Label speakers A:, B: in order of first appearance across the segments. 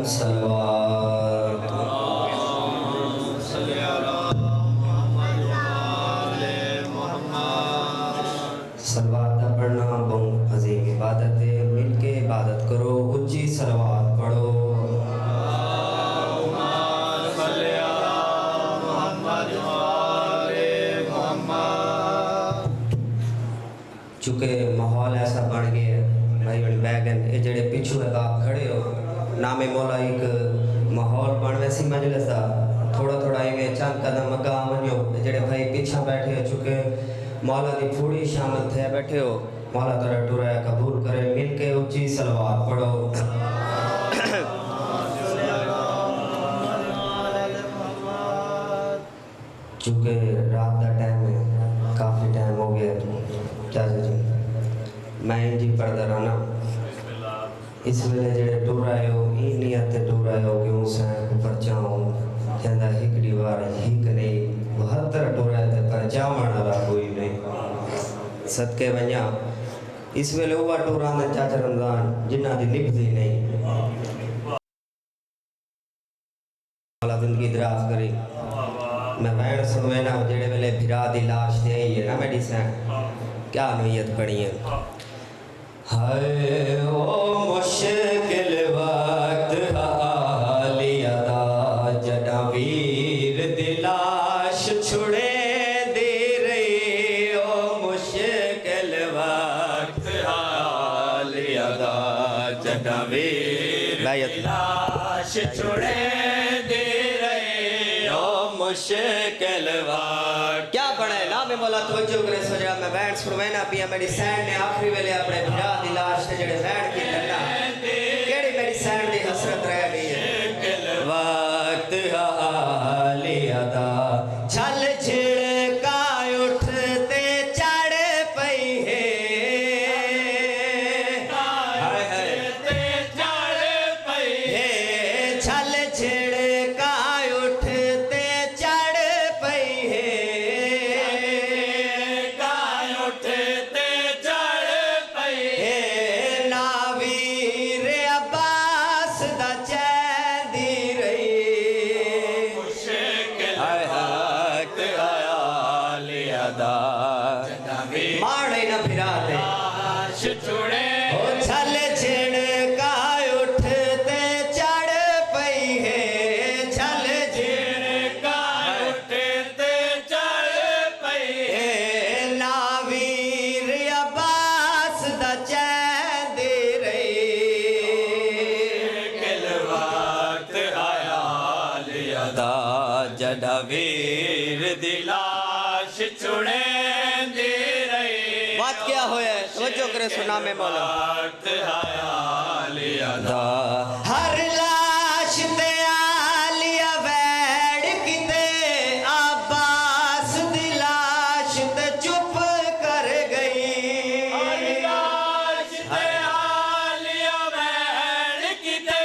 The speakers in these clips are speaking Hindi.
A: सलवात सलवात दा पढ़ना बहुत अजीम इबादत है। मिल के इबादत करो, उच्ची सलवात पढ़ो। चूँकि माहौल ऐसा बन गया भाई बड़ी बैगन ये जड़े पिछू है आप खड़े हो नामे मौला एक माहौल बन वैसी मजलिस का थोड़ा थोड़ा इवें चंद कदम अगा वनो जड़े भाई पीछा बैठे हो चुके मौला की फूड़ी शामिल थे बैठे हो मौला तेरा टुराया कबूल करे। मिल के ऊंची सलवात पढ़ो। चूँकि रात का टाइम है काफ़ी टाइम हो गया चाचा जी मैं जी पढ़ता रहना इस वेले जेडे टूर आए हो ई नियत टूर आए हो कि उसे परचाऊं कहता हिकड़ी बार हिक नहीं 72 टूर आए थे परचावण वाला कोई नहीं सदके वञा इस वेले उहा टूर आंदा चाचा रमजान जिन्ना दी निभदी नहीं वाला जिंदगी दराज करी। मैं वैन सुनवे ना जेड़े वेले भिरा दी लाश ते आई है ना मेडिसिन क्या नीयत पड़ी है। हाय ओ मुश्किल वक्त हालिया दा जड़ा वीर दी लाश छुड़े दे रही ओ मुश्किल वक्त हालिया दा जड़ा वीर दी लाश छुड़े दे मुश्किल वक्त क्या बने ना में मौला तवज्जो करे सजा मैं बैठ सुनवे ना पिया मेरी सैन ने आखिरी वेले अपने भिरा दी लाश ते जेड़े बैठ के करना केड़ी मेरी सैन दी हसरत रह गई है। वक्त हालिया दा छल छिड़का उठते चढ़ पई है हाय हाय ते चढ़ पई है छल छिड़का उठते चढ़ पई है उठते चढ़ पई है नावीर अब्बास दा चैंदी रही मुश्किल वक्त हालिया दा माड़े ना फिरा दे छुड़े ओ छल छिड़का उठते चढ़ पई है छल छिड़का उठते चढ़ पई है नावीर अब्बास दा चैंदी रही किल वक्त आया लिया दा जड़ा वीर दी लाश छुड़े दे रही बात क्या होया तवज्जो करे सुना में मौला वक्त आया लिया दा हर लाश ते आलिया वैड़ किते अब्बास दी लाश ते चुप कर गई हर लाश ते आलिया वैड़ किते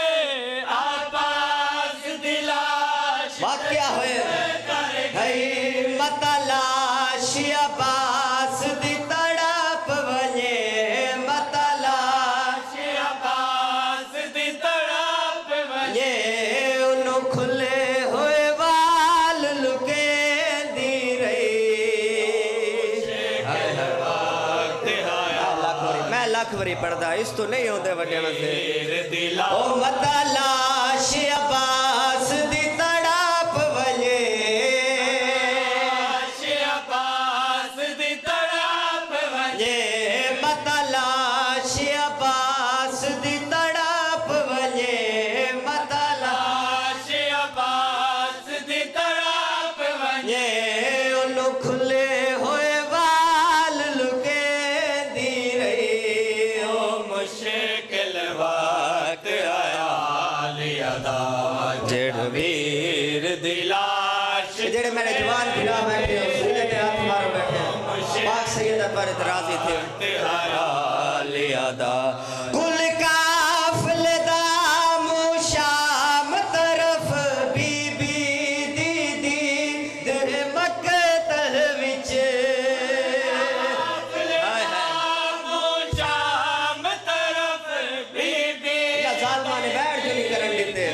A: अब्बास दी लाश बात क्या होया है मता लाश अब्बास दी तड़प वने मता लाश अब्बास दी तड़प वने उन्हों खुले हुए वाल लुके दी रही मैं लख वरी पढ़दा इस तो नहीं होते वड्या से ओ मता लाश अब्बास दी तड़प वने मता लाश अब्बास दी तड़प वने मता लाश अब्बास दी तड़प वने उन्हों खुले हुए वाल लुके दी रही ओ मुश्किल वक्त आया लिया दा जेड़ वीर दी लाश जेड़े मेरे जवान भिरा बैठे हो सीने ते हाथ मारो बैठे पाक सैयद पर राजी थे लिया दा कुल काफिले दा मुशाम तरफ बीबी दीदी दे मकतल विच मुशाम तरफ बीबी या जालमा ने बैठ के नहीं करन देते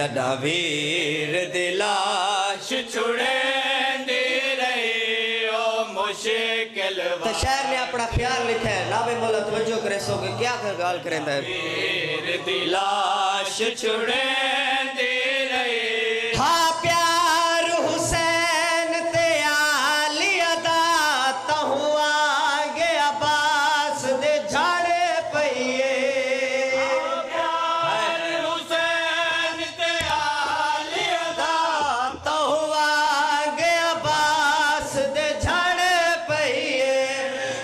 B: जदा वीर दिलाश छुड़े दी रही ओ मुश्किल
A: तो शायर ने अपना ख्याल लिखा है नामे मौला तवज्जो करे सो के क्या गाल करेंदा है
B: वीर दिलाश छुड़े दी रही
A: हाँ प्यार हुसैन ते आली अदा तहु आगे अब्बास दे झाड़े पइए
B: प्यार हुसैन ते आली अदा
A: तहु आगे अब्बास दे झाड़े पइए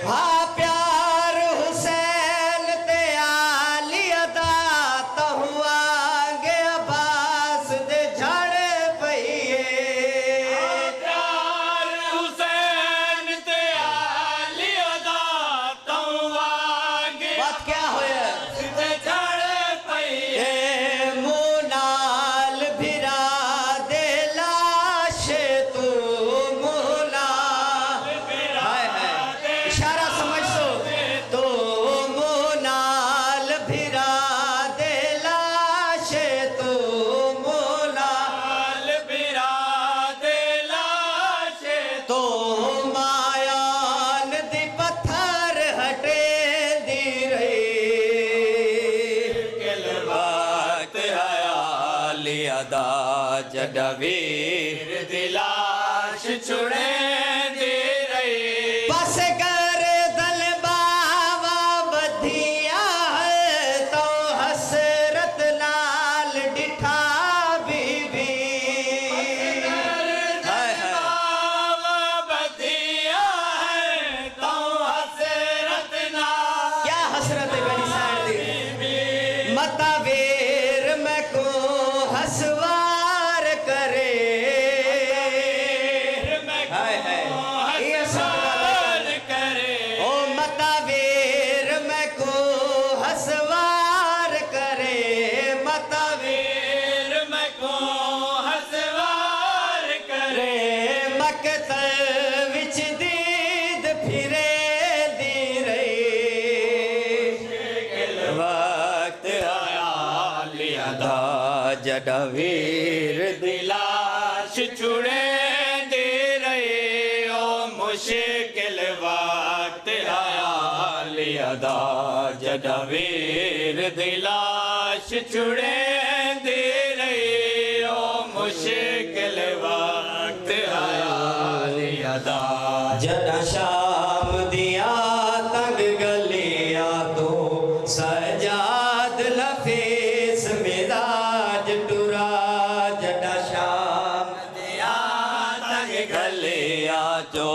A: हाँ प्यार हुसैन ते आली अदा तहु आगे अब्बास दे झाड़े पइए
B: प्यार हुसैन ते आली अदा तू आगे
A: बात क्या होया
B: ते झड़ पई
A: ए मुनाल भिरा दे लाशे तू मुनाल हाय हाय इशारा समझ सो तो मुनाल भिरा दे लाशे तू मुनाल
B: लाल बिरा दे लाशे
A: तो मायान दी पत्थर हटे दी रही
B: किल वक्त आली अदा जदा वीर दिलाश छुड़े दे रही
A: बस कर दल बावा बधिया है तो हसरत नाल डिठा बीबी हाय हाय
B: बावा बधिया है तो हसरत ना
A: क्या हसरत है बड़ी साइड दी मता वेर मैं को हसवार करे हाय हाय ये सब
B: हसवार करे
A: ओ मता वेर मैं को हसवार करे मता
B: वीर मैं को हसवार करे
A: रे मकतल विच दीद फिरे दी रही
B: वक्त आया लियादा जदा वीर दिलाश छुड़े दे रहे ओ मुश्किल वक्त आया लियादा जदा वीर दिलाश छुड़े दे रहे ओ मुश्किल वक्त आया लियादा
A: जदा शाम दिया तंग गलिया तो सजाद लफेस मिजाज टुरा जदा शाम
B: दिया तंग गलिया जो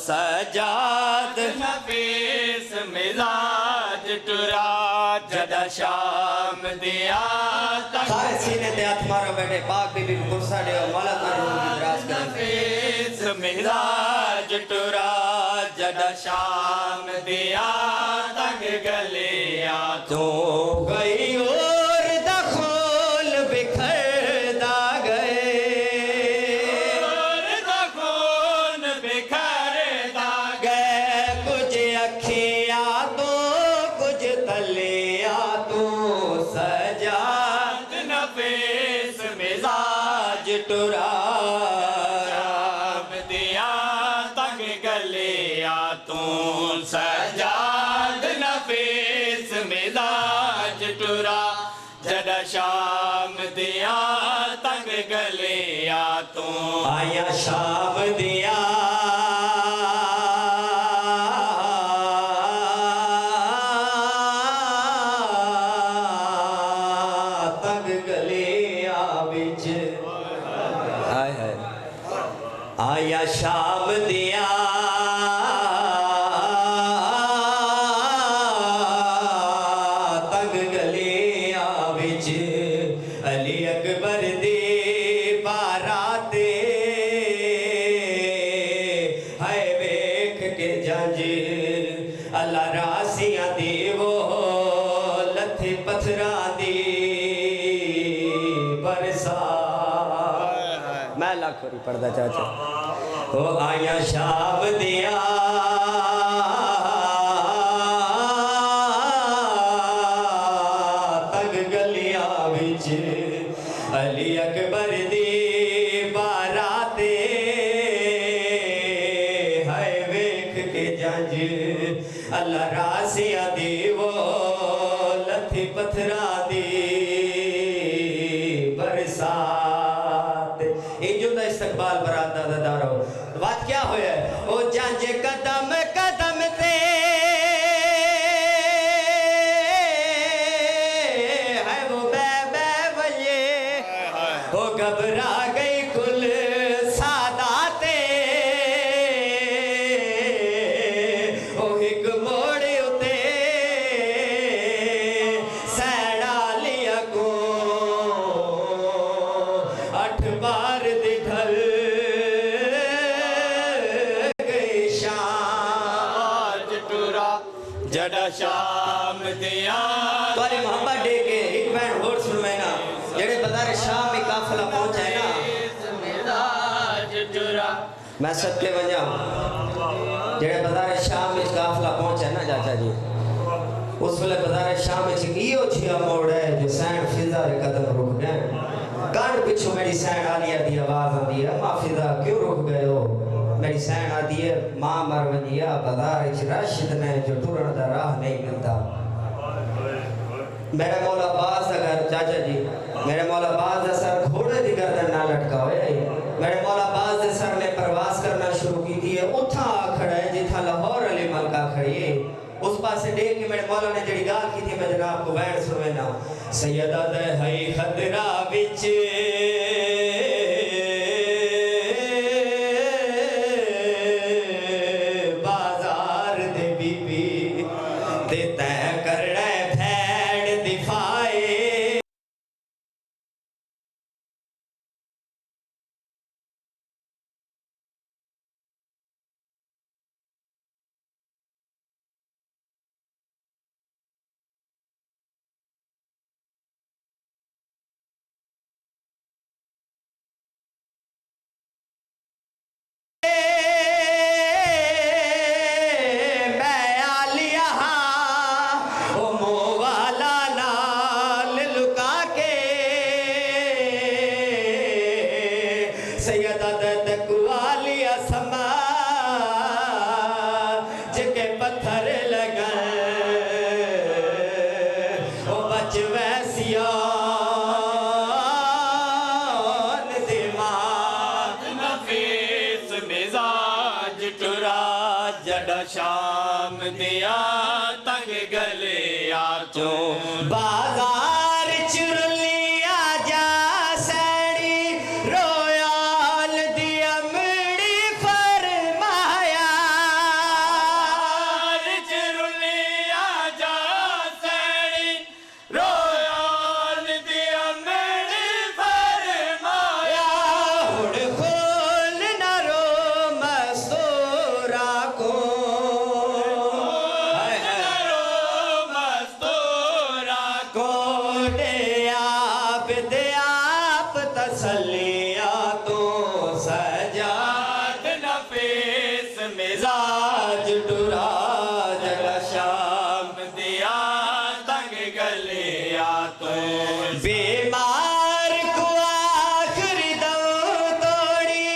B: सजाद नफीस मिजाज टुरा जदा शाम दिया तंग
A: सारे सीने ते हाथ मारो बेटे पाक बीबी को गुस्सा दे मौला तारी रूह की दराज करे
B: नफीस मिजाज टुरा जदा शाम दिया तंग गलिया
A: तो गई और दखोल बिखरदा गए
B: खून बिखरदा
A: गए कुछ अखिया तो कुछ तलिया तो सजा
B: नफीस मिजाज
A: टुरा
B: शाम दिया तंग गलिया तू सजाद नफीस मिजाज टुरा जदा शाम दिया तंग गलिया तू
A: आया शाम दिया तंग गलिया बिच हाय हाय आया शाम दिया तंग गलिया बिच अली अकबर दी बाराते हाय वेख के जंज अल्लाह रासियां दी वो लथी पत्थरा दी बरसा मैं लाख होरी पढ़दा चाचा ओ आया शाम दिया तंग गलिया विच अली के जंज अल्लाह रासिया दी वो लथी पत्थरा दी बरसात इंजो दा इस्तकबाल बरात दा दारो बात क्या होया ओ जंज कदम कदम ते है वो बे बे वये ओ घबरा गई कुल सादाते ओ एक मोड़ उते सैड़ा लिया को 8 बार दी ढल गई शाम
B: टुरा जड़ा शाम दिया
A: तुम्हारी मोहब्बत डे के एक बैंड होर सुन मैं ना जेड़े बाजार शाम में काफिला पहुंचा है ना मैं सदके वजा जेड़े बाजार शाम में काफिला पहुंचा है ना चाचा जी उस वेले बाजार शाम में इहो छिया मोड़ है जो सैन फिजा रे कदम रुक गए कान पिछू मेरी सैन आलिया दी आवाज आती है मां फिजा क्यों रुक गए हो मेरी सैन आती है मां मर वजिया बाजार रश इतने जो टुरन दा राह नहीं मिलता मेरे मौला बाज अगर चाचा जी मेरे मौला बाज का सर घोड़े की गर्दन ना लटका हुआ है मेरे मौला बाज के सर ने प्रवास करना शुरू की थी उठा खड़ा है जिथा लाहौर अली मलका खड़ी है उस पासे देख के मेरे मौला ने जड़ी गाल की थी मैं जनाब को बैठ सुने ना सैयदा दे है खतरा विच बाजार दे बीबी ते तय करना भैड़ दिफाए
B: शाम दिया तंग गले आचो
A: बाजार चुरलिया जा सैड़ी रोयाल दी अमड़ी फरमाया
B: चुरलिया जा सैड़ी रोयाल दी अमड़ी फरमाया
A: हुण खोल न रो मस्तूरा को तसलिया तो सजाद नफीस मिजाज टुरा जगा शाम
B: दिया तंग गलिया तो
A: बीमार को आखिरी दम तोड़ी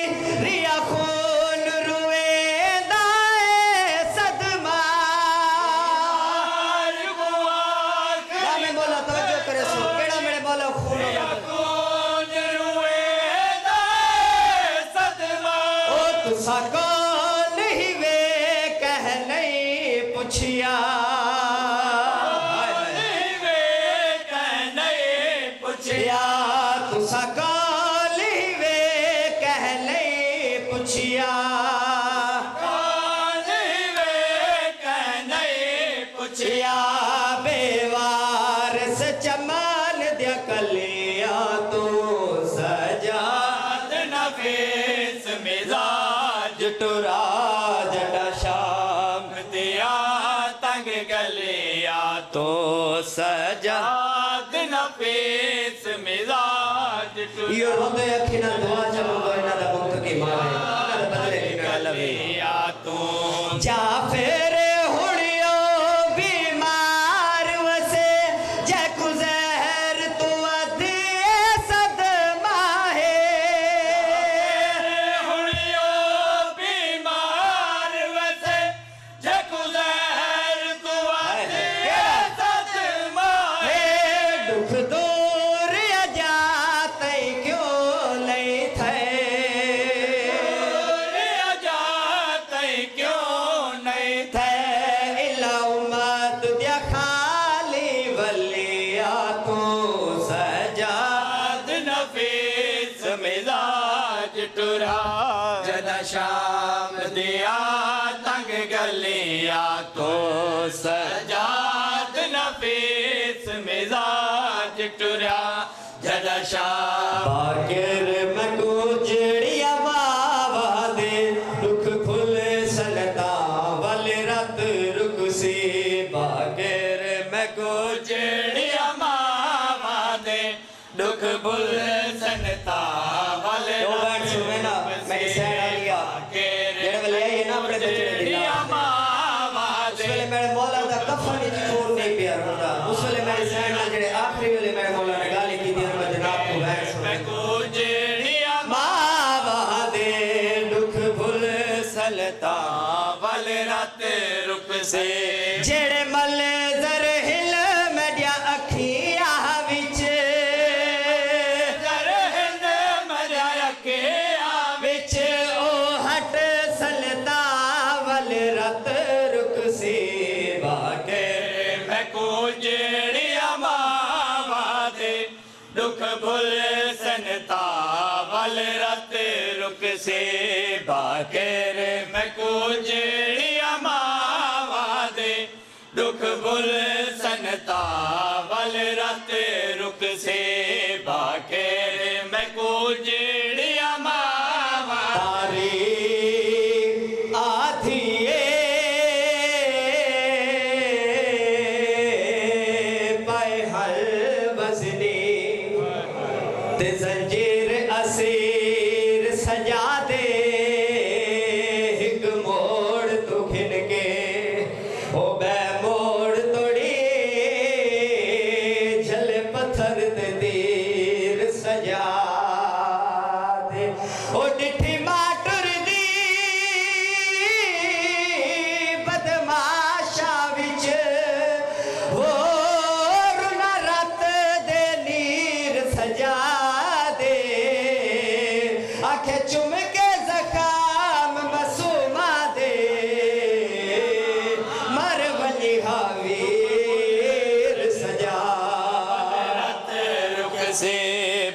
A: रिया खून रुए दाए सदमा मैं बोला तवज्जो करे सो केड़ा मेरे बोला खून सको नहीं वे कह नहीं पुछिया तू सको नहीं वे कह नहीं पुछिया बेवार से चमान दिया कलिया तू सजाद नफीस मिजाज टुरा जड़ा शाम
B: दिया तंग गलिया
A: तो सजाद
B: नफीस मिजाज
A: यो रोंदे अखी ना दुआ चलो इना दा मुक्त की मारे इना दा बदले की ना लवे
B: गलिया तू
A: जा फिर हुड़ियो बीमार वसे जय कुजहर तू अधी सदमा है
B: हुड़ियो बीमार वसे गलियां तू सजाद नफीस मिजाज टुरिया जदा शाह
A: बाकिर मको जड़िया बाबा दे दुख फुल सनता वाले रत रुक सी बाकिर मको
B: जेड़िया मावा दे दुख भुल सनता वाले
A: दो वर्ड सुने ना मेरी सैन आ गया जेड़े वेले ये ना अपने बच्चे ने दिया
B: मावा
A: उस
B: दे
A: वेले मेरे मौला दा कफन विच खून नहीं पिया होंदा उस वेले मेरी सैन नाल जेड़े आखिरी वेले मेरे मौला ने गाली की दी मैं जनाब को बैठ सुने
B: को जेड़िया
A: मावा दे दुख भुल सलता
B: वाले रात रुक से
A: जेड़े मल जर हिल मेडिया अखियां विच
B: जर हिंद मरिया के
A: विच ओ हट सलता वल रत रुक सी बाके
B: मैं को जेड़िया मावा दे दुख भुल सनता वाल रत रुक से बाकेर मैं को जेड़िया मावा दे दुख भुल सनता वाल रत रुक से बाकेर मैं को जेड़िया मावा
A: तारी आधिए पाए हल बसनी ते जंजीर असीर सजा दे हिक मोड़ तू खिन के ओ बे मोड़ तोड़ी झल पत्थर ते तीर सजा दे ओ डिठी माटुर दी बदमाशा विच हो रुना रत दे नीर सजा दे आखे चुम के जखाम मसूमा दे मर वली हावीर सजा
B: रुक से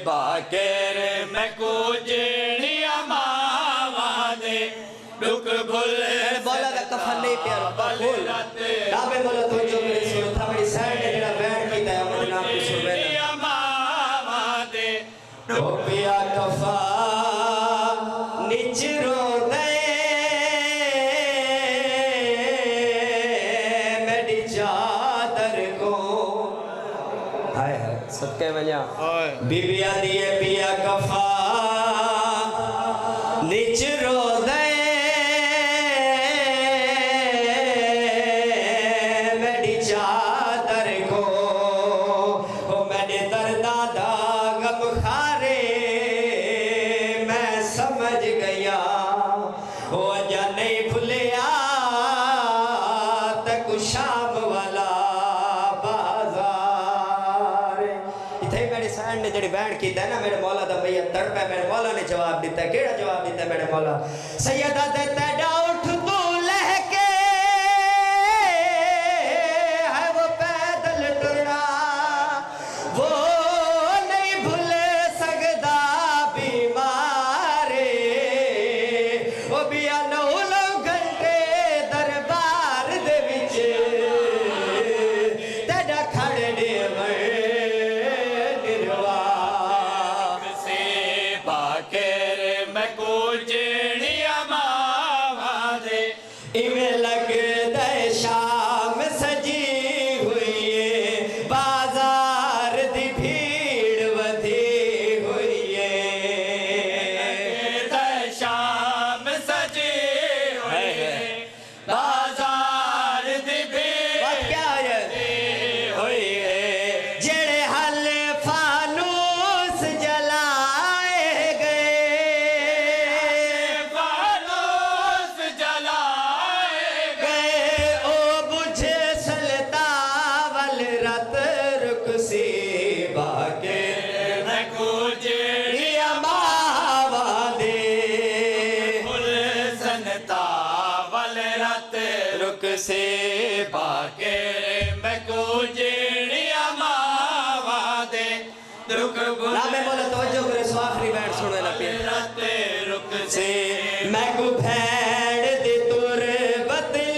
B: बाकेर मैं को जेड़िया मावा दे दुख भुल
A: बोला दा कफन नहीं प्यारा बोल राबे बोला तो जो मेरे सुन था मेरी साइड ने जेड़ा बैठ कीता है मैं नाम को सुन
B: जेड़िया मावा दे
A: ओ पिया कफा निचरो दे मेरी चादर को हाय हाय सदके वजा बीबिया दिए पिया कफा निचरो दे मेरी चादर को ओ मेरे दर्दा दा गम खारे मैं समझ गया ओ अजा नहीं भुलिया तक शाम वाला बाजार इथे मेरे सैन ने जड़ी बैंड कीता है ना मेरे मौला दा मैयत तड़पा मेरे मौला ने जवाब दिता है केड़ा जवाब दिता है मेरे मौला सैयदा दे तेरा उठ तू लहके है वो पैदल टुरना वो नहीं भूल सकदा बीमारे वो बिया 9 घंटे दरबार दे विच तेरा खड़े निर्वा
B: से बाकेर मैं को जेड़िया मावा दे
A: इवें लगदा है शाम सजी हुई है बाजार दी भीड़ वधी हुई है
B: शाम सजे हुए बाजार दी
A: बात क्या है हुई है जेड़े हल फानूस जलाए गए
B: फानूस जलाए
A: गए ओ बुझे सलता वल रत रुक सी बाके
B: मैं को जेड़िया
A: रिया मावा दे
B: फुल सनता वल रत रुक से बाके मैं को जेड़िया मावा दे दुख भुल
A: ना मैं बोला तवज्जो करे सो आखिरी बैठ सुने ना पिया
B: रत रुक
A: से मैं को भैड़ दे तुर बदल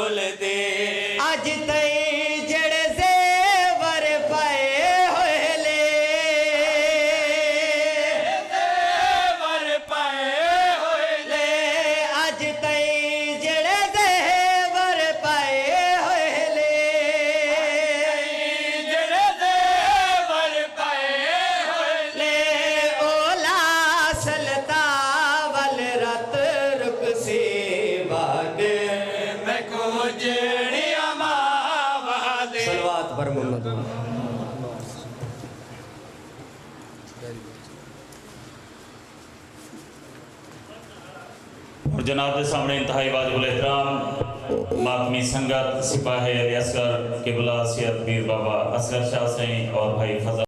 B: खोल दे
A: अज तई जड़े जेवर पाए होए ले
B: जेवर पाए होए
A: ले अज तई जड़े जेवर पाए होए ले
B: जड़े जेवर पाए होए
A: ले ओला सलता वल रत रुक से बाग
B: मैं को जेड़िया मावा दे
A: सलवात पर मोहम्मद
C: और जनाब के सामने इंतहाई वाजिबुल एहतराम मातमी संगत सिपाही अली असगर किबला सैयद पीर बाबा असगर शाह सैन और भाई फजल